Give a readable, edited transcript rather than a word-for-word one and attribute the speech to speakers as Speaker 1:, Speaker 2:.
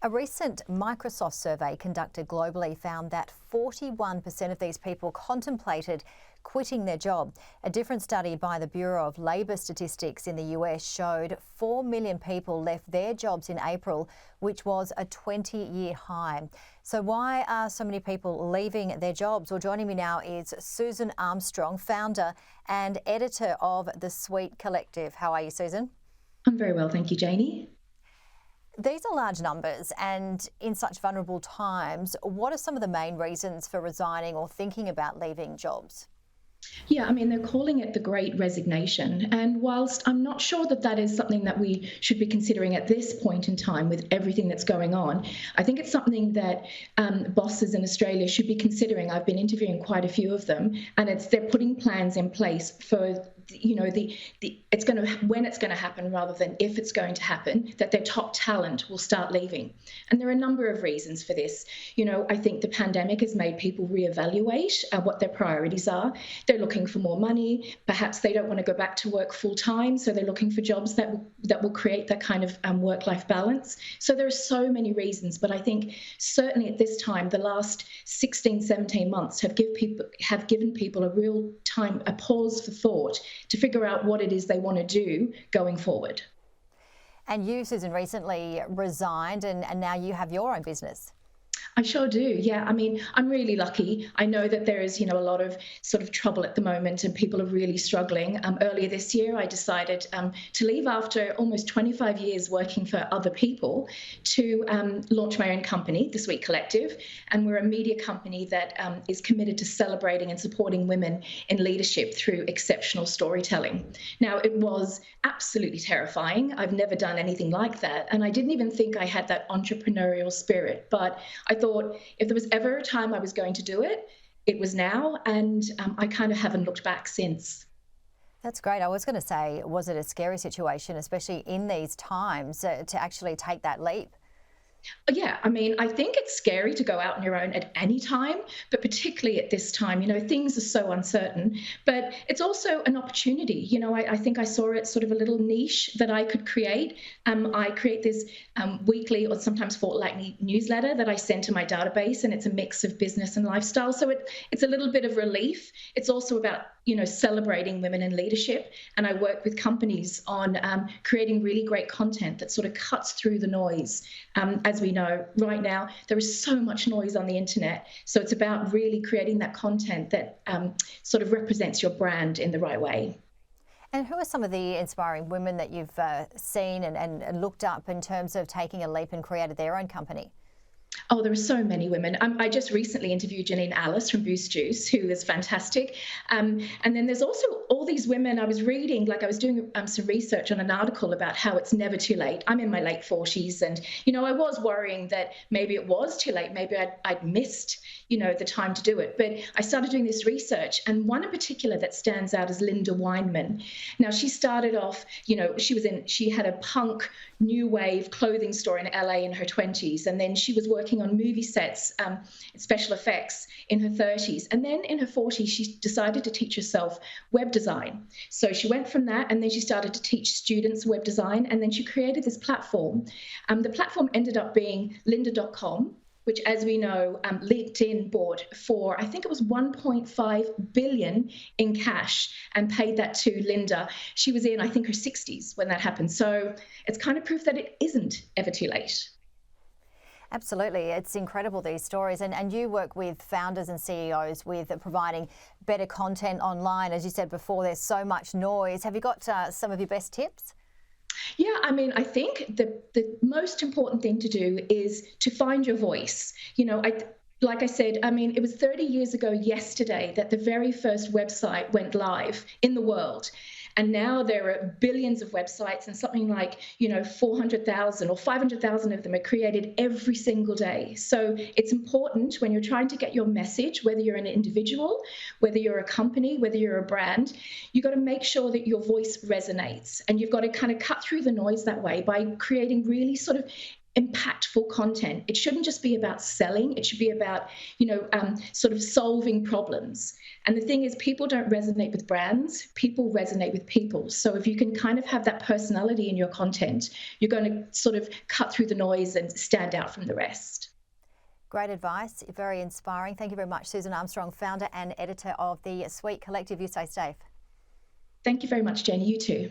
Speaker 1: A recent Microsoft survey conducted globally found that 41% of these people contemplated quitting their job. A different study by the Bureau of Labour Statistics in the US showed 4 million people left their jobs in April, which was a 20-year high. So why are so many people leaving their jobs? Well, joining me now is Susan Armstrong, founder and editor of the Suite Collective. How are you, Susan?
Speaker 2: I'm very well, thank you, Janie.
Speaker 1: These are large numbers, and in such vulnerable times, what are some of the main reasons for resigning or thinking about leaving jobs?
Speaker 2: Yeah, I mean, they're calling it the Great Resignation. And whilst I'm not sure that that is something that we should be considering at this point in time with everything that's going on, I think it's something that bosses in Australia should be considering. I've been interviewing quite a few of them, and they're putting plans in place for it's going to when it's going to happen rather than if it's going to happen, that their top talent will start leaving. And there are a number of reasons for this. I think the pandemic has made people reevaluate what their priorities are. They're looking for more money. Perhaps they don't want to go back to work full time, so they're looking for jobs that will create that kind of work-life balance. So there are so many reasons, but I think certainly at this time, the last 16, 17 months have given people a real time, a pause for thought to figure out what it is they want to do going forward.
Speaker 1: And you, Susan, recently resigned and now you have your own business.
Speaker 2: I sure do. Yeah. I mean, I'm really lucky. I know that there is, a lot of sort of trouble at the moment and people are really struggling. Earlier this year, I decided to leave after almost 25 years working for other people to launch my own company, the Suite Collective. And we're a media company that is committed to celebrating and supporting women in leadership through exceptional storytelling. Now, it was absolutely terrifying. I've never done anything like that. And I didn't even think I had that entrepreneurial spirit. But I thought if there was ever a time I was going to do it, it was now. And I kind of haven't looked back since.
Speaker 1: That's great. I was going to say, was it a scary situation, especially in these times, to actually take that leap?
Speaker 2: Yeah, I mean, I think it's scary to go out on your own at any time, but particularly at this time, things are so uncertain. But it's also an opportunity. I think I saw it sort of a little niche that I could create. I create this weekly or sometimes fortnightly newsletter that I send to my database, and it's a mix of business and lifestyle. So it's a little bit of relief. It's also about celebrating women in leadership. And I work with companies on creating really great content that sort of cuts through the noise. As we know, right now, there is so much noise on the internet. So it's about really creating that content that sort of represents your brand in the right way.
Speaker 1: And who are some of the inspiring women that you've seen and looked up in terms of taking a leap and created their own company?
Speaker 2: Oh, there are so many women. I just recently interviewed Janine Alice from Boost Juice, who is fantastic. And then there's also all these women I was reading, like I was doing some research on an article about how it's never too late. I'm in my late 40s and, I was worrying that maybe it was too late. Maybe I'd missed, the time to do it. But I started doing this research, and one in particular that stands out is Linda Weinman. Now, she started off, she had a punk new wave clothing store in LA in her 20s, and then she was working on movie sets, special effects in her 30s. And then in her 40s, she decided to teach herself web design. So she went from that, and then she started to teach students web design, and then she created this platform. The platform ended up being lynda.com, which, as we know, LinkedIn bought for, I think it was 1.5 billion in cash and paid that to Linda. She was in, I think, her 60s when that happened. So it's kind of proof that it isn't ever too late.
Speaker 1: Absolutely. It's incredible, these stories. And you work with founders and CEOs with providing better content online. As you said before, there's so much noise. Have you got some of your best tips?
Speaker 2: Yeah, I mean, I think the most important thing to do is to find your voice. Like I said, I mean, it was 30 years ago yesterday that the very first website went live in the world. And now there are billions of websites, and something like, 400,000 or 500,000 of them are created every single day. So it's important when you're trying to get your message, whether you're an individual, whether you're a company, whether you're a brand, you've got to make sure that your voice resonates. And you've got to kind of cut through the noise that way by creating really sort of impactful content. It shouldn't just be about selling. It should be about, sort of solving problems. And the thing is, people don't resonate with brands, people resonate with people. So if you can kind of have that personality in your content, you're going to sort of cut through the noise and stand out from the rest.
Speaker 1: Great advice, very inspiring. Thank you very much, Susan Armstrong, founder and editor of the Suite Collective. You stay safe.
Speaker 2: Thank you very much, Jenny. You too.